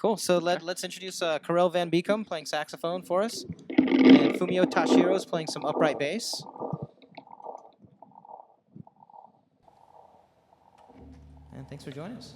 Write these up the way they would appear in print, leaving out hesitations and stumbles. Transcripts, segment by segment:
Cool. So let's introduce Karel VanBeekom playing saxophone for us, and Fumio Tashiro is playing some upright bass. And thanks for joining us.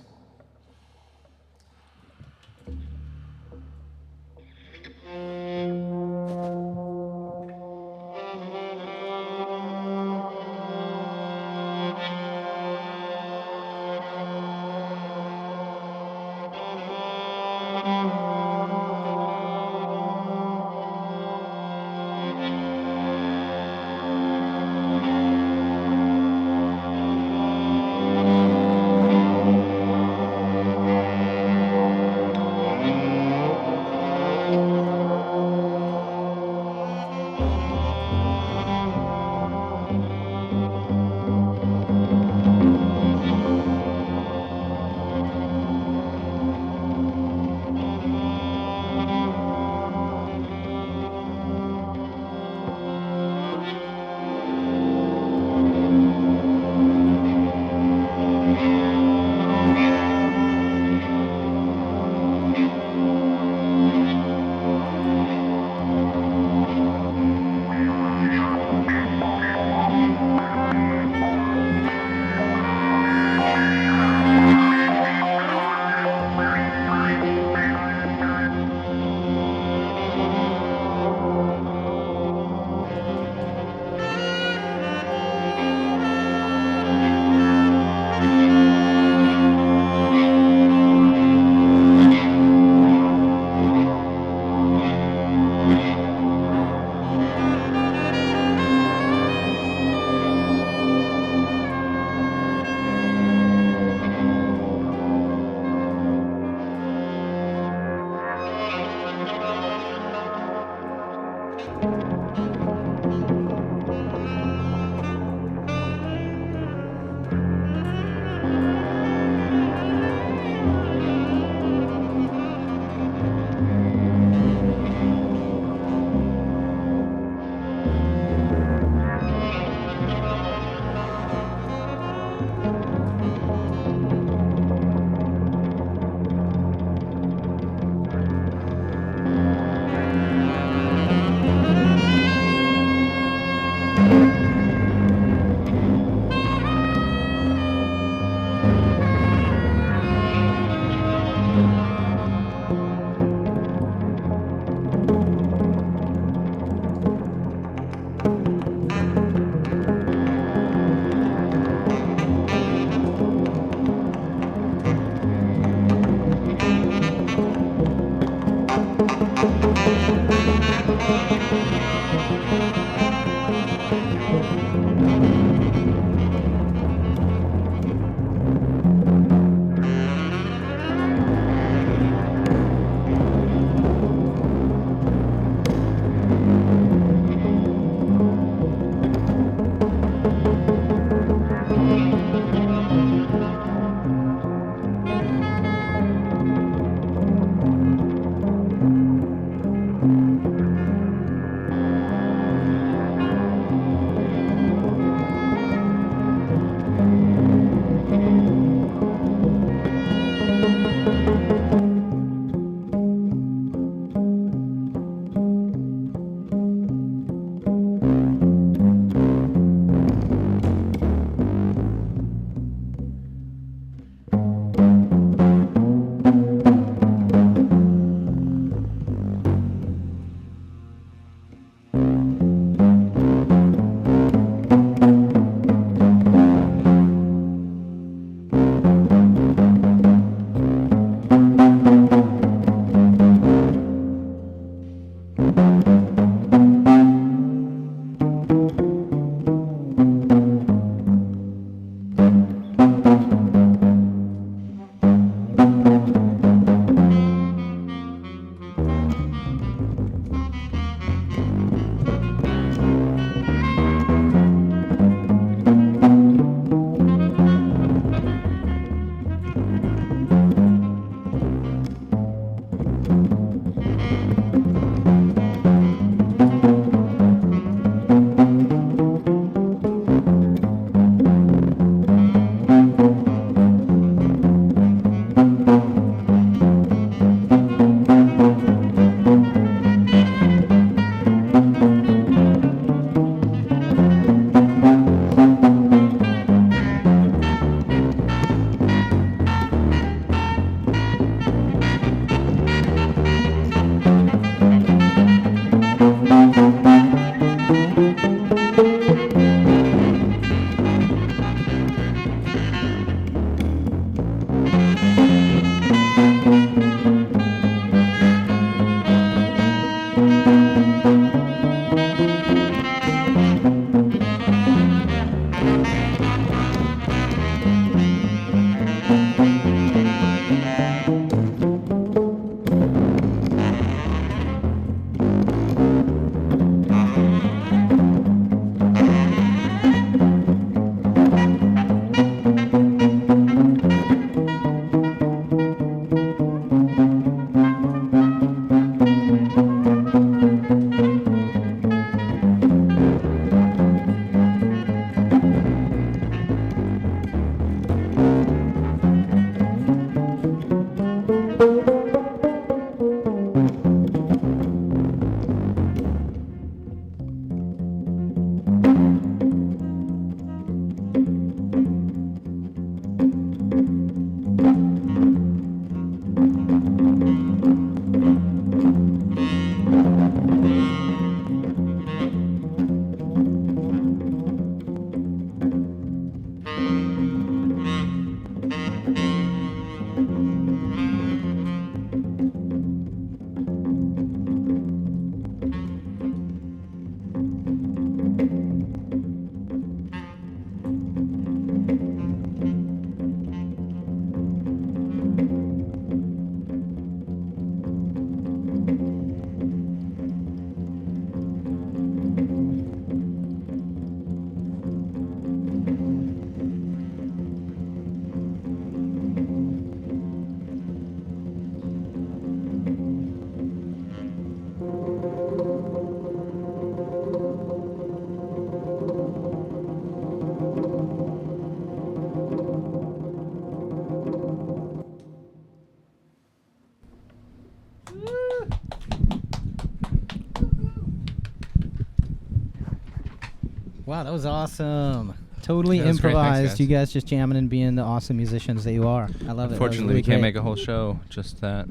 Wow, that was awesome. Totally That was great. Thanks, improvised. guys. You guys just jamming and being the awesome musicians that you are. I love it. Unfortunately, we can't make a whole show just that.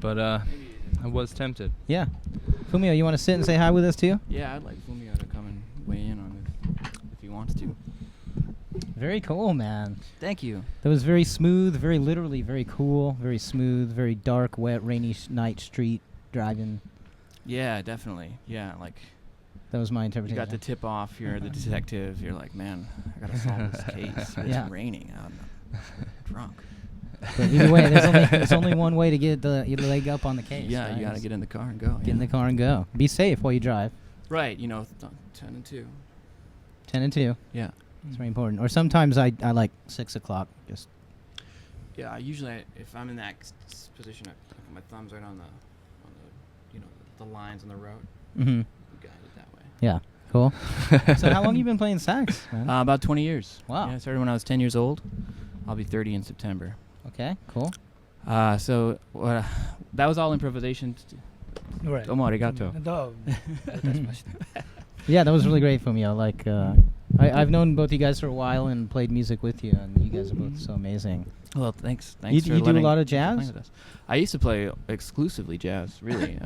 But I was tempted. Yeah. Fumio, you want to sit and say hi with us too? Yeah, I'd like Fumio to come and weigh in on this if he wants to. Very cool, man. Thank you. That was very smooth, very literally very cool, very smooth, very dark, wet, rainy night street driving. Yeah, definitely. Yeah, like That was my you interpretation. got the tip off. You're the detective. You're like, man, I gotta solve this case. It's Yeah. raining out. I'm drunk. But either way, there's only one way to get your leg up on the case. Yeah, right? you gotta get in the car and go. Get in the car and go. Be safe while you drive. Right, 10 and 2. 10 and 2. Yeah. It's very important. Or sometimes I like 6 o'clock. Just Yeah, usually if I'm in that position, I put my thumbs right on the the lines on the road. mm-hmm. Guide it that way. Yeah. Cool. So how long you been playing sax, man? About 20 years. Wow. Yeah, I started when I was 10 years old. I'll be 30 in September. Okay. Cool. So that was all improvisation. Right. Domo arigato. No. Yeah, that was really great, Fumio. Like, I've known both you guys for a while and played music with you, and you guys are both so amazing. Well, thanks. You for do a letting lot of me play jazz? with us. I used to play exclusively jazz, really.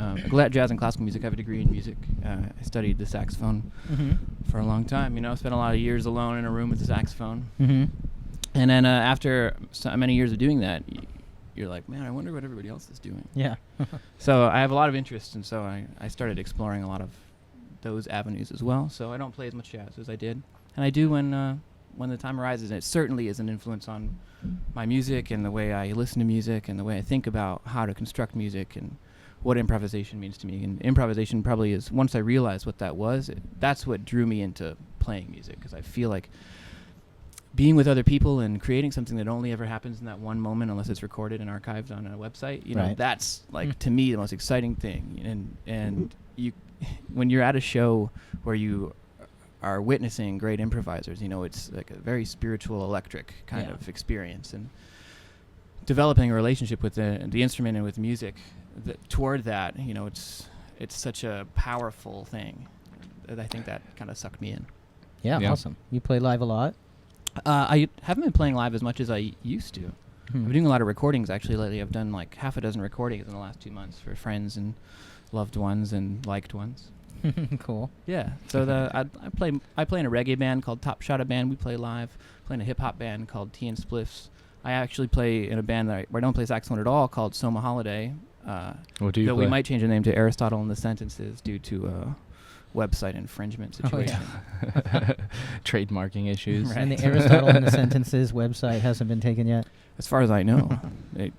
Jazz and classical music. I have a degree in music. I studied the saxophone Mm-hmm. for a long time. Spent a lot of years alone in a room with the saxophone. Mm-hmm. And then after so many years of doing that, you're like, man, I wonder what everybody else is doing. Yeah. So I have a lot of interest, and so I started exploring a lot of those avenues as well. So I don't play as much jazz as I did, and I do when the time arises. And it certainly is an influence on my music and the way I listen to music and the way I think about how to construct music and what improvisation means to me. And improvisation probably is, once I realized what that was, that's what drew me into playing music, because I feel like being with other people and creating something that only ever happens in that one moment unless it's recorded and archived on a website, Right. that's like to me the most exciting thing. And you when you're at a show where you are witnessing great improvisers, it's like a very spiritual, electric kind Yeah. of experience, and developing a relationship with the instrument and with music toward that, it's such a powerful thing that I think that kind of sucked me in. Yeah. Yeah. Awesome. You play live a lot? I haven't been playing live as much as I used to. Hmm. I've been doing a lot of recordings actually lately. I've done like half a dozen recordings in the last 2 months for friends and loved ones and liked ones. Cool. Yeah. So I play in a reggae band called Top Shot Band. We play live. Play in a hip hop band called Tea and Spliffs. I actually play in a band where I don't play saxophone at all called Soma Holiday. What do you Though play? we might change the name to Aristotle in the Sentences due to website infringement Oh, situation. yeah. Trademarking issues. Right. And the Aristotle in the Sentences website hasn't been taken yet? As far as I know.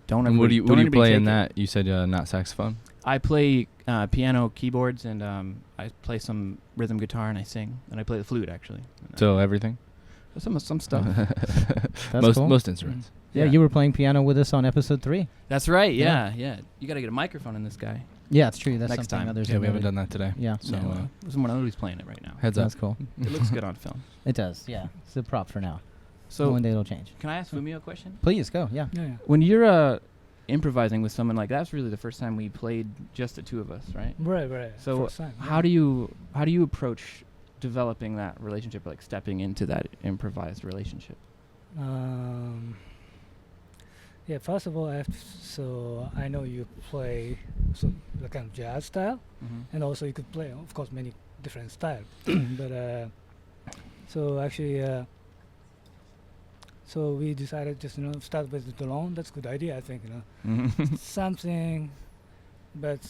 Don't And what do you play in take it. that? You said not saxophone. I play piano, keyboards, and I play some rhythm guitar, and I sing, and I play the flute actually. So everything. Some stuff. That's cool. Most instruments. Yeah, you were playing piano with us on episode 3. That's right. Yeah. You got to get a microphone in this guy. Yeah, it's true. That's Next something time. others Yeah, have we haven't noted. done that today. Yeah, So someone else playing it right now. heads up. that's cool. It looks good on film. It does. Yeah, it's a prop for now. So one day it'll change. can I ask Fumio a question? Please go. Yeah. Yeah. When you're improvising with someone like that's really the first time we played just the two of us, right? Right. So First time, how do you approach developing that relationship, like stepping into that improvised relationship? Yeah, first of all, so I know you play the kind of jazz style, and also you could play, of course, many different styles. But so actually, so we decided just start with the drone. That's a good idea, I think. Something, but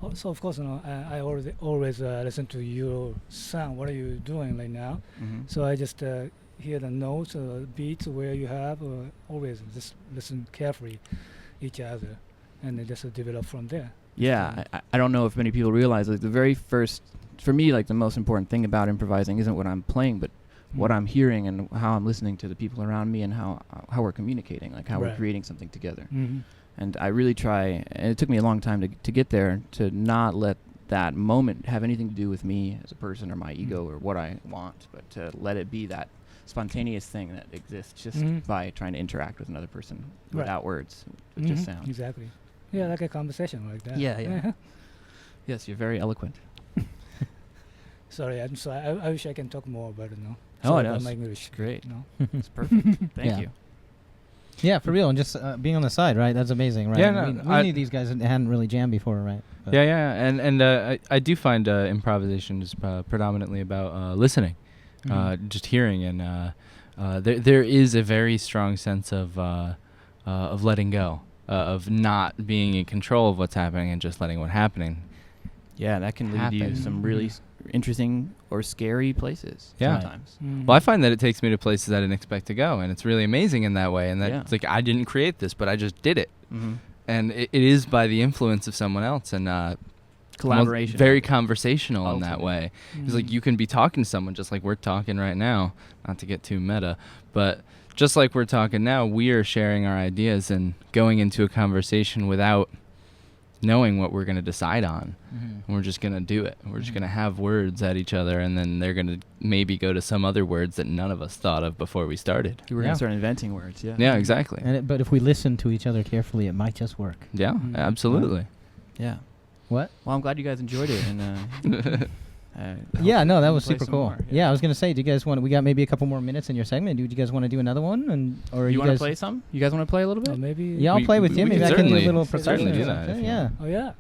also of course, I always listen to your sound. What are you doing right now? So I just hear the notes or beats where you have, always just listen carefully each other, and then just develop from there. Yeah, I don't know if many people realize, like, the very first, for me, like, the most important thing about improvising isn't what I'm playing, but what I'm hearing and how I'm listening to the people around me and how we're communicating, like how we're creating something together. And I really try, and it took me a long time to get there, to not let that moment have anything to do with me as a person or my ego or what I want, but to let it be that spontaneous thing that exists just by trying to interact with another person without words, with just sound. Exactly. Yeah, like a conversation like that. Yeah. Yes, you're very eloquent. Sorry, I'm sorry. I wish I can talk more about it now. Oh, Sorry no, about it's my English. great. No. It's perfect. Thank you. Yeah, for real, and just being on the side, right? That's amazing, right? Yeah, no, we knew these guys hadn't really jammed before, right? But And I do find improvisation is predominantly about listening, just hearing, and there is a very strong sense of letting go, of not being in control of what's happening and just letting what's happening. Yeah, that can lead you to some really interesting or scary places sometimes. Well, I find that it takes me to places I didn't expect to go, and it's really amazing in that way. And that it's like I didn't create this, but I just did it, and it is by the influence of someone else, and collaboration. Very conversational in that way. It's like you can be talking to someone just like we're talking right now, not to get too meta, but just like we're talking now, we are sharing our ideas and going into a conversation without knowing what we're going to decide on. And we're just going to do it. We're just going to have words at each other, and then they're going to maybe go to some other words that none of us thought of before we started. We're going to start inventing words, Yeah, exactly. but if we listen to each other carefully, it might just work. Yeah, absolutely. Yeah. What? Well, I'm glad you guys enjoyed it. And yeah, no, that was play super some cool. more, Yeah, I was gonna say, do you guys want? We got maybe a couple more minutes in your segment. Do you guys want to do another one, or you you want to guys play some? You guys want to play a little bit? Or maybe. Yeah, I'll play with you. we Maybe can I can do a certainly- little certainly percussion do or that something. if you Yeah. Oh yeah.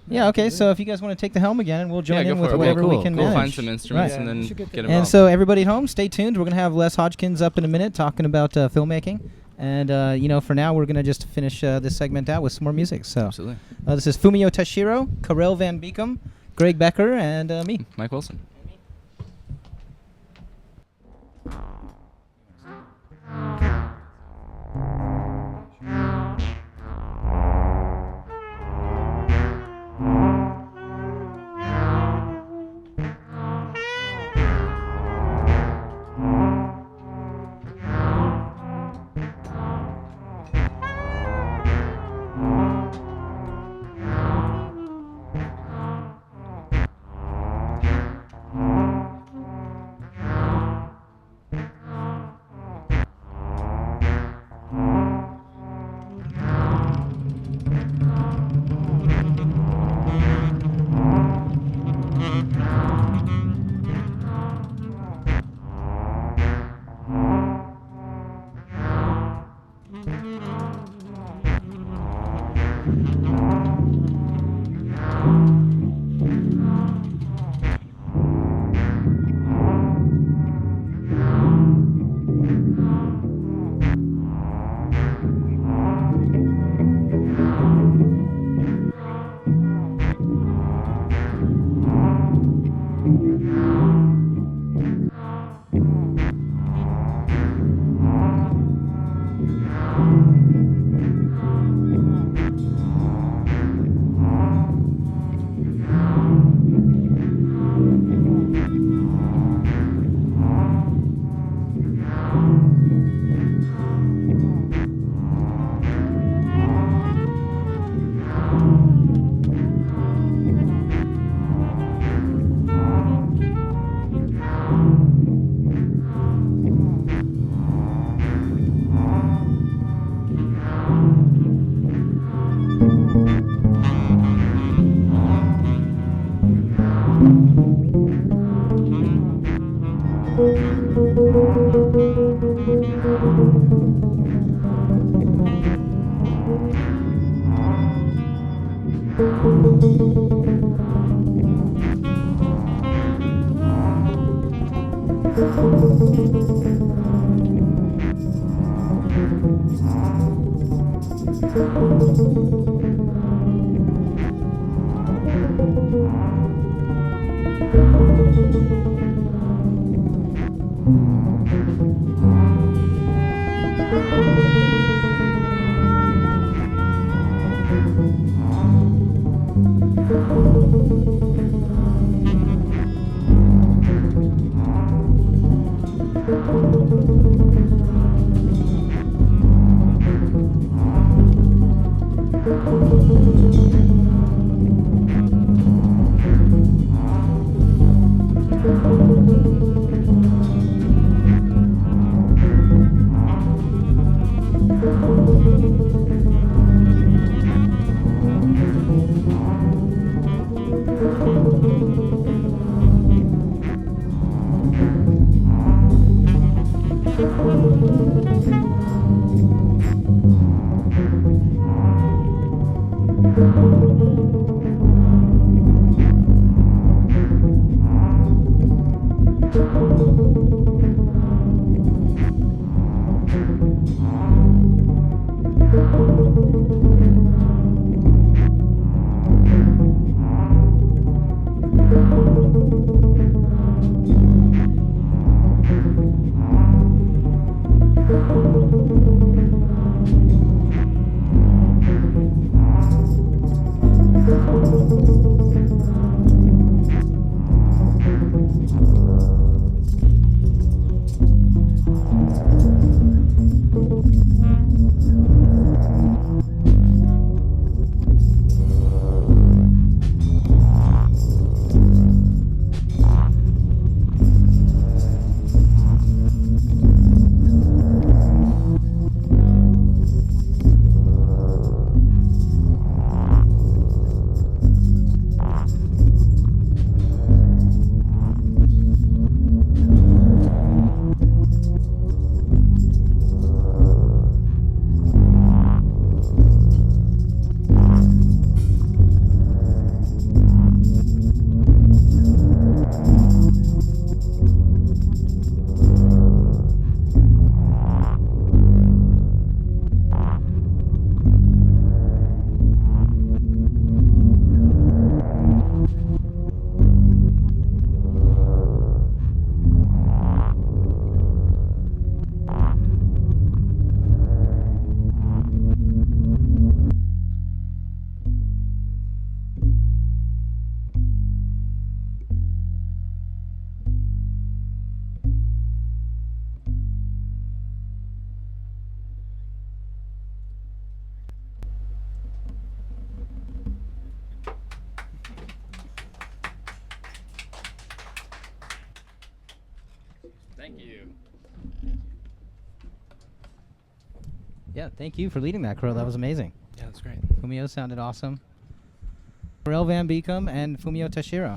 Yeah. Okay. So if you guys want to take the helm again, and we'll join go in for with it. Okay, whatever we cool. can We'll manage. find some instruments Right. and then We should get get that. involved. And so everybody at home, stay tuned. We're gonna have Les Hodgkins up in a minute talking about filmmaking. And for now, we're gonna just finish this segment out with some more music. So Absolutely. this is Fumio Tashiro, Karel VanBeekom, Greg Becker, and me. Mike Wilson. Thank you. Yeah, thank you for leading that, Karel. That was amazing. Yeah, that's great. Fumio sounded awesome. Karel VanBeekom and Fumio Tashiro.